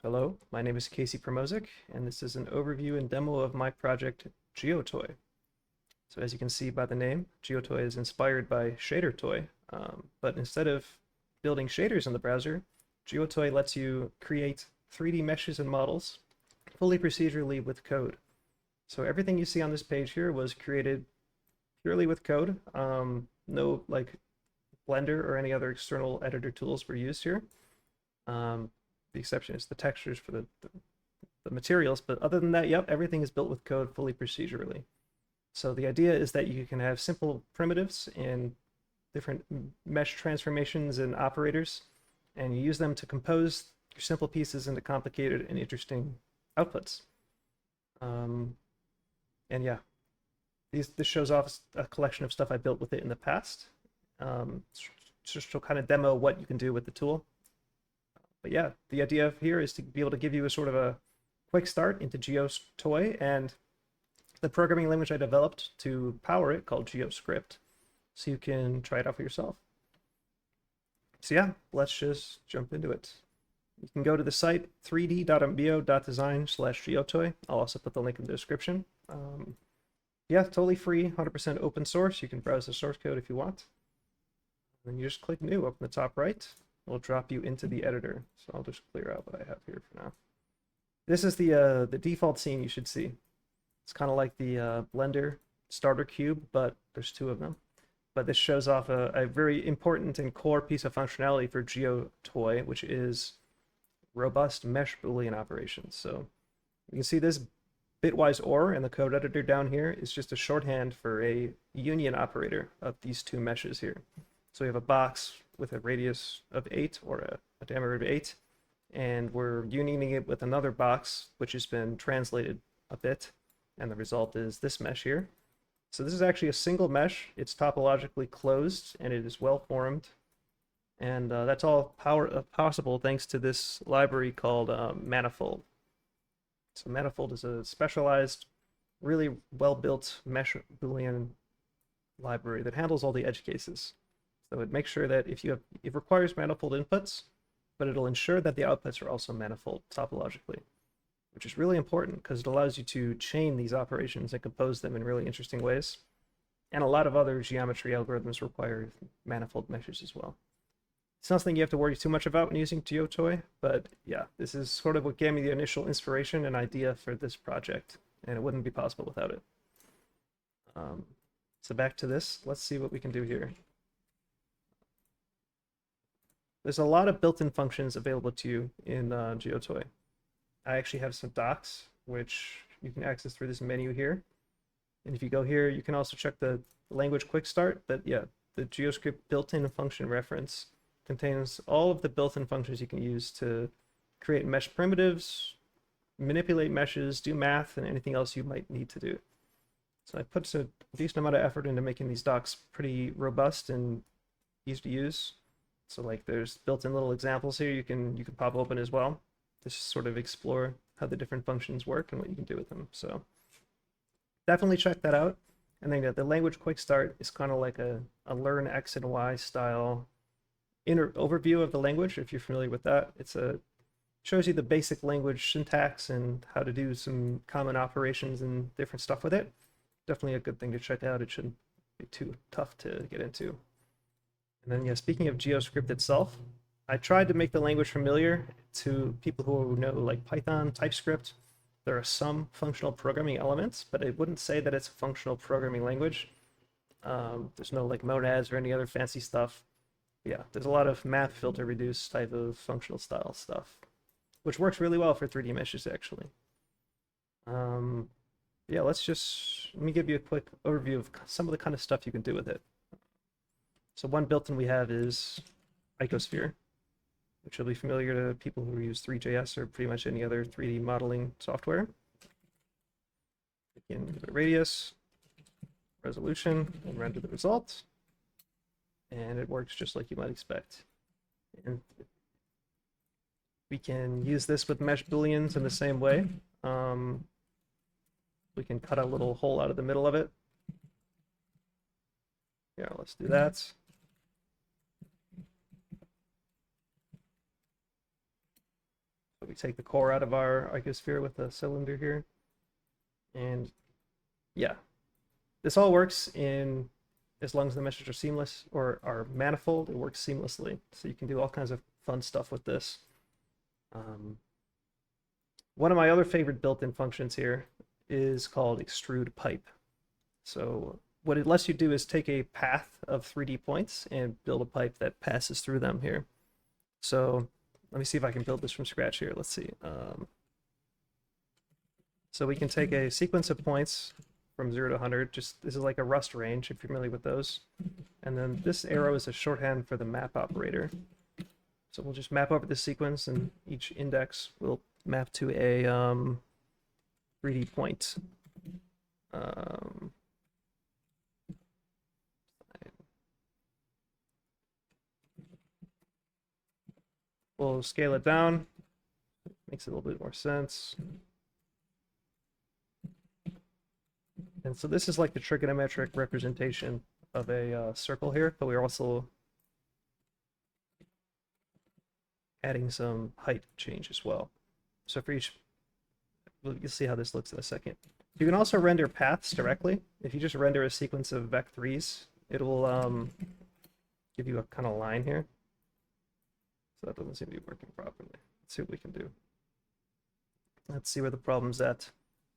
Hello, my name is Casey Promozic, and this is an overview and demo of my project Geotoy. So as you can see by the name, Geotoy is inspired by Shadertoy, but instead of building shaders in the browser, Geotoy lets you create 3D meshes and models fully procedurally with code. So everything you see on this page here was created purely with code. No like Blender or any other external editor tools were used here. Um, the exception is the textures for the materials, but other than that, yep, everything is built with code fully procedurally. So the idea is that you can have simple primitives and different mesh transformations and operators, and you use them to compose your simple pieces into complicated and interesting outputs. Um, and yeah, this shows off a collection of stuff I built with it in the past. Just to kind of demo what you can do with the tool. But yeah, the idea here is to be able to give you a sort of a quick start into Geotoy and the programming language I developed to power it called GeoScript, so you can try it out for yourself. So yeah, let's just jump into it. You can go to the site 3d.mbo.design/geotoy. I'll also put the link in the description. Yeah, totally free, 100% open source. You can browse the source code if you want. And then you just click new up in the top right. It'll drop you into the editor. So I'll just clear out what I have here for now. This is the default scene you should see. It's kind of like the Blender starter cube, but there's two of them. But this shows off a very important and core piece of functionality for Geotoy, which is robust mesh Boolean operations. So you can see this bitwise OR in the code editor down here is just a shorthand for a union operator of these two meshes here. So we have a box with a radius of 8 or a diameter of 8, and we're unioning it with another box which has been translated a bit, and the result is this mesh here. So this is actually a single mesh. It's topologically closed and it is well formed, and that's all possible thanks to this library called Manifold. So Manifold is a specialized, really well-built mesh Boolean library that handles all the edge cases. So it makes sure that it requires manifold inputs, but it'll ensure that the outputs are also manifold topologically, which is really important because it allows you to chain these operations and compose them in really interesting ways. And a lot of other geometry algorithms require manifold meshes as well. It's nothing you have to worry too much about when using Geotoy, but yeah, this is sort of what gave me the initial inspiration and idea for this project, and it wouldn't be possible without it. So back to this, let's see what we can do here. There's a lot of built-in functions available to you in Geotoy. I actually have some docs, which you can access through this menu here. And if you go here, you can also check the language quick start. But yeah, the GeoScript built-in function reference contains all of the built-in functions you can use to create mesh primitives, manipulate meshes, do math, and anything else you might need to do. So I put a decent amount of effort into making these docs pretty robust and easy to use. So like there's built-in little examples here you can pop open as well to sort of explore how the different functions work and what you can do with them. So definitely check that out. And then the language quick start is kind of like a learn X and Y style overview of the language. If you're familiar with that, shows you the basic language syntax and how to do some common operations and different stuff with it. Definitely a good thing to check out. It shouldn't be too tough to get into. And then, yeah, speaking of GeoScript itself, I tried to make the language familiar to people who know like Python, TypeScript. There are some functional programming elements, but I wouldn't say that it's a functional programming language. There's no like monads or any other fancy stuff. Yeah, there's a lot of math filter reduce type of functional style stuff, which works really well for 3D meshes actually. Yeah, let me give you a quick overview of some of the kind of stuff you can do with it. So one built-in we have is Icosphere, which will be familiar to people who use 3JS or pretty much any other 3D modeling software. Again, give it a radius, resolution, and render the result. And it works just like you might expect. And we can use this with mesh booleans in the same way. We can cut a little hole out of the middle of it. Yeah, let's do that. we take the core out of our icosphere with a cylinder here. And yeah, this all works in as long as the meshes are seamless or are manifold, it works seamlessly. So you can do all kinds of fun stuff with this. One of my other favorite built-in functions here is called extrude pipe. So what it lets you do is take a path of 3D points and build a pipe that passes through them here. So let me see if I can build this from scratch here. Let's see. So we can take a sequence of points from 0 to 100. This is like a Rust range, if you're familiar with those. And then this arrow is a shorthand for the map operator. So we'll just map over the sequence, and each index will map to a 3D point. We'll scale it down. Makes it a little bit more sense. And so this is like the trigonometric representation of a circle here, but we're also adding some height change as well. So for each, you'll see how this looks in a second. You can also render paths directly. If you just render a sequence of vec3s, it will give you a kind of line here. So that doesn't seem to be working properly. Let's see what we can do. Let's see where the problem's at.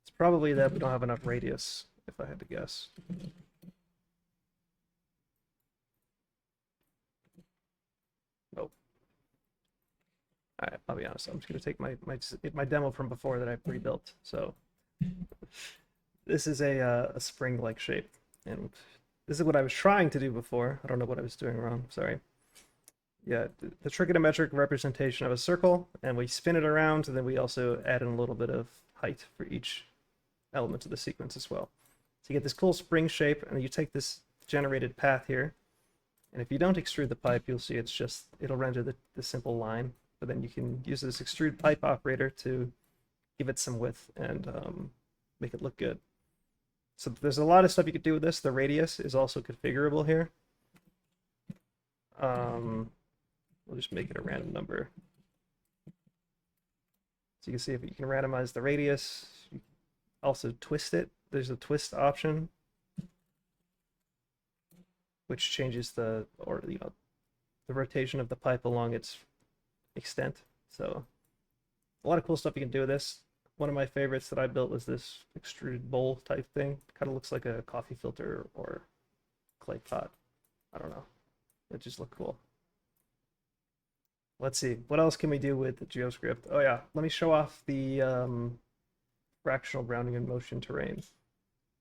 It's probably that we don't have enough radius, if I had to guess. Nope. All right, I'll be honest. I'm just going to take my demo from before that I pre-built. So this is a spring-like shape, and this is what I was trying to do before. I don't know what I was doing wrong. Sorry. Yeah, the trigonometric representation of a circle, and we spin it around, and then we also add in a little bit of height for each element of the sequence as well. So you get this cool spring shape, and you take this generated path here, and if you don't extrude the pipe, you'll see it'll render the simple line, but then you can use this extrude pipe operator to give it some width and make it look good. So there's a lot of stuff you could do with this. The radius is also configurable here. We'll just make it a random number. So you can see if you can randomize the radius, you also twist it. There's a twist option, which changes the rotation of the pipe along its extent. So a lot of cool stuff you can do with this. One of my favorites that I built was this extruded bowl type thing. Kind of looks like a coffee filter or clay pot. I don't know. It just looked cool. Let's see, what else can we do with the GeoScript? Oh yeah, let me show off the fractional grounding in motion terrain.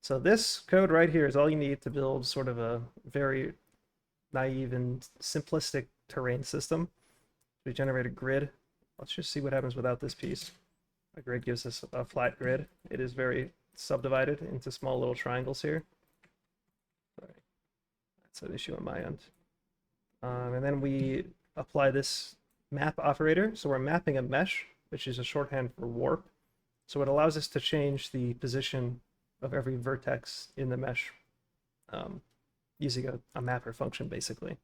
So this code right here is all you need to build sort of a very naive and simplistic terrain system. We generate a grid. Let's just see what happens without this piece. A grid gives us a flat grid. It is very subdivided into small little triangles here. Sorry, that's an issue on my end. And then we apply this map operator. So we're mapping a mesh, which is a shorthand for warp. So it allows us to change the position of every vertex in the mesh using a mapper function, basically.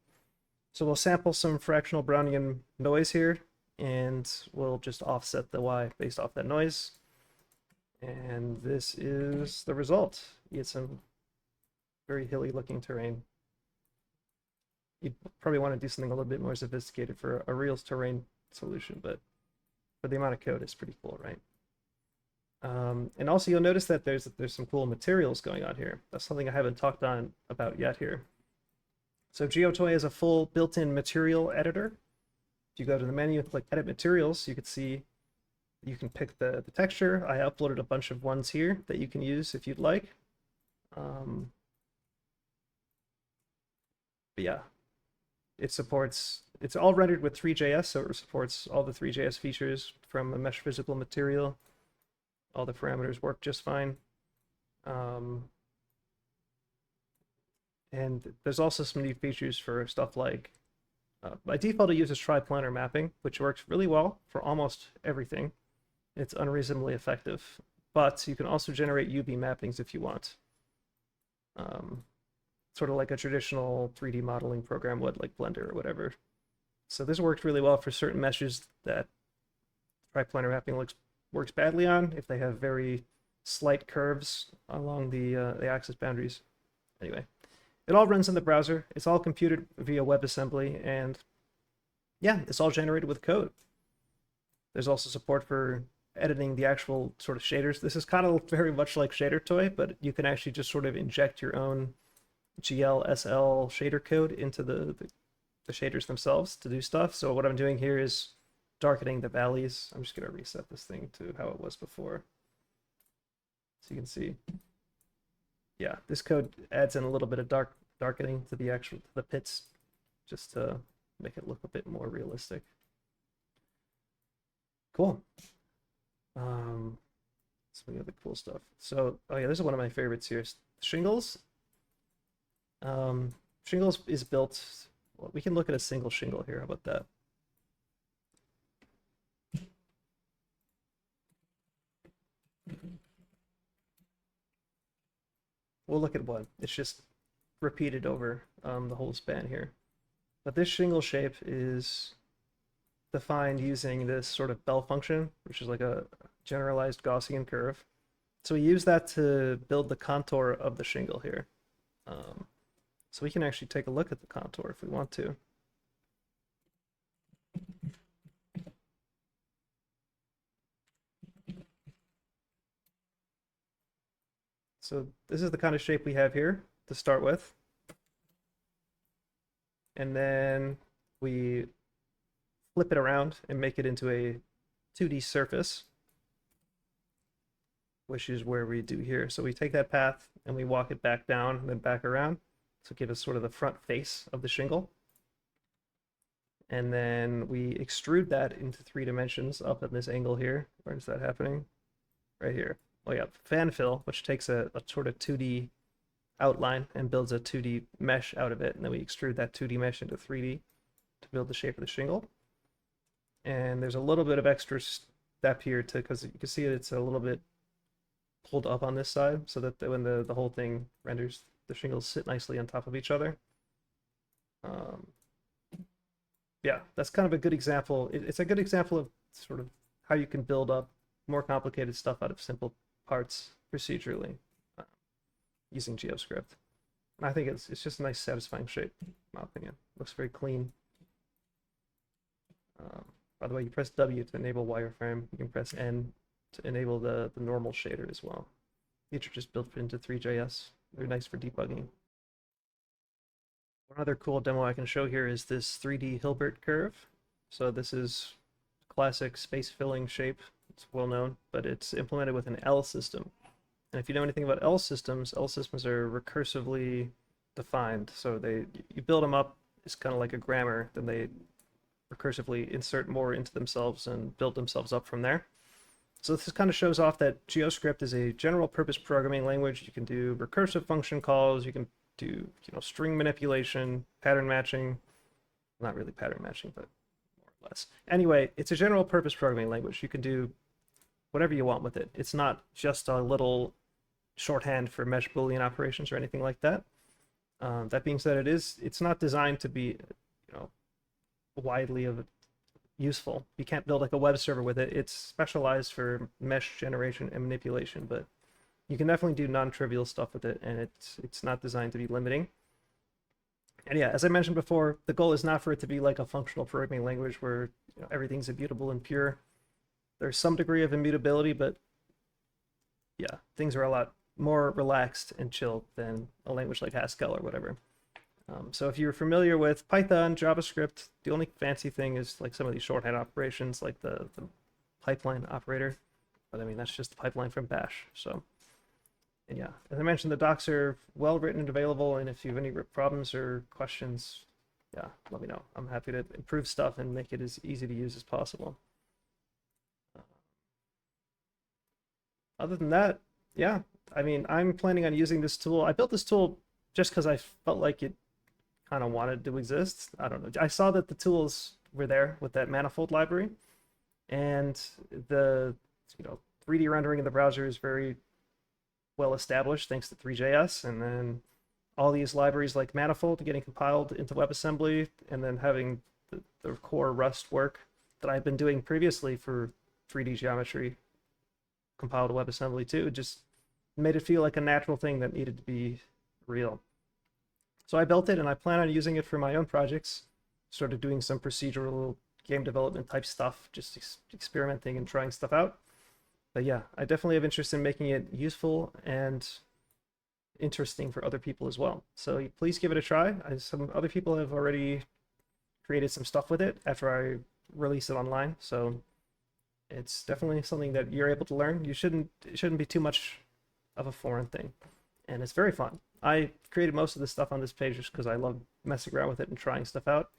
So we'll sample some fractional Brownian noise here, and we'll just offset the Y based off that noise. And this is the result. You get some very hilly looking terrain. You'd probably want to do something a little bit more sophisticated for a real terrain solution, but for the amount of code, it's pretty cool, right? And also you'll notice that there's some cool materials going on here. That's something I haven't talked about yet here. So Geotoy is a full built-in material editor. If you go to the menu and click Edit Materials, you can see you can pick the texture. I uploaded a bunch of ones here that you can use if you'd like. But yeah, it's all rendered with 3JS, so it supports all the 3JS features from a mesh physical material. All the parameters work just fine. And there's also some new features for stuff like, by default it uses triplanar mapping, which works really well for almost everything. It's unreasonably effective, but you can also generate UV mappings if you want. Sort of like a traditional 3D modeling program would, like Blender or whatever. So this worked really well for certain meshes that triplanar mapping works badly on, if they have very slight curves along the axis boundaries. Anyway, it all runs in the browser. It's all computed via WebAssembly, and yeah, it's all generated with code. There's also support for editing the actual sort of shaders. This is kind of very much like Shadertoy, but you can actually just sort of inject your own GLSL shader code into the shaders themselves to do stuff. So what I'm doing here is darkening the valleys. I'm just going to reset this thing to how it was before. So you can see, yeah, this code adds in a little bit of darkening to the pits, just to make it look a bit more realistic. Cool. Some of the other cool stuff. So, oh yeah, this is one of my favorites here. Shingles. Shingles is built. Well, we can look at a single shingle here. How about that? We'll look at one. It's just repeated over the whole span here. But this shingle shape is defined using this sort of bell function, which is like a generalized Gaussian curve. So we use that to build the contour of the shingle here. So we can actually take a look at the contour if we want to. So this is the kind of shape we have here to start with. And then we flip it around and make it into a 2D surface, which is where we do here. So we take that path and we walk it back down and then back around to give us sort of the front face of the shingle. And then we extrude that into 3 dimensions up at this angle here. Where is that happening? Right here. Oh yeah, fan fill, which takes a sort of 2D outline and builds a 2D mesh out of it. And then we extrude that 2D mesh into 3D to build the shape of the shingle. And there's a little bit of extra step here because you can see it's a little bit pulled up on this side so that when the whole thing renders, the shingles sit nicely on top of each other. Yeah, that's kind of a good example. It's a good example of sort of how you can build up more complicated stuff out of simple parts procedurally using GeoScript. And I think it's just a nice, satisfying shape, in my opinion. Looks very clean. By the way, you press W to enable wireframe. You can press N to enable the normal shader as well. These are just built into Three.js. They're nice for debugging. One other cool demo I can show here is this 3D Hilbert curve. So this is classic space filling shape. It's well known, but it's implemented with an L system. And if you know anything about L systems are recursively defined. So you build them up, it's kind of like a grammar, then they recursively insert more into themselves and build themselves up from there. So this kind of shows off that GeoScript is a general purpose programming language. You can do recursive function calls, you can do string manipulation, pattern matching. Not really pattern matching, but more or less. Anyway, it's a general purpose programming language. You can do whatever you want with it. It's not just a little shorthand for mesh Boolean operations or anything like that. That being said, it's not designed to be widely useful. You can't build like a web server with it. It's specialized for mesh generation and manipulation, but you can definitely do non-trivial stuff with it, and it's not designed to be limiting. And yeah, as I mentioned before, the goal is not for it to be like a functional programming language where everything's immutable and pure. There's some degree of immutability, but yeah, things are a lot more relaxed and chilled than a language like Haskell or whatever. So if you're familiar with Python, JavaScript, the only fancy thing is like some of these shorthand operations, like the pipeline operator. But I mean, that's just the pipeline from Bash. So, and yeah, as I mentioned, the docs are well written and available. And if you have any problems or questions, yeah, let me know. I'm happy to improve stuff and make it as easy to use as possible. Other than that, yeah, I mean, I'm planning on using this tool. I built this tool just because I felt like it kind of wanted to exist. I don't know. I saw that the tools were there with that manifold library, and the 3D rendering in the browser is very well established thanks to Three.js, and then all these libraries like manifold getting compiled into WebAssembly, and then having the core Rust work that I've been doing previously for 3D geometry compiled to WebAssembly too. It just made it feel like a natural thing that needed to be real. So I built it, and I plan on using it for my own projects. Started doing some procedural game development type stuff, just experimenting and trying stuff out. But yeah, I definitely have interest in making it useful and interesting for other people as well. So please give it a try. Some other people have already created some stuff with it after I release it online, so it's definitely something that you're able to learn. It shouldn't be too much of a foreign thing, and it's very fun. I created most of the stuff on this page just because I love messing around with it and trying stuff out.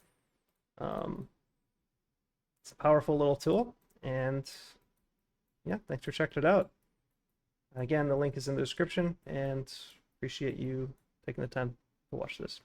It's a powerful little tool, and yeah, thanks for checking it out. Again, the link is in the description, and appreciate you taking the time to watch this.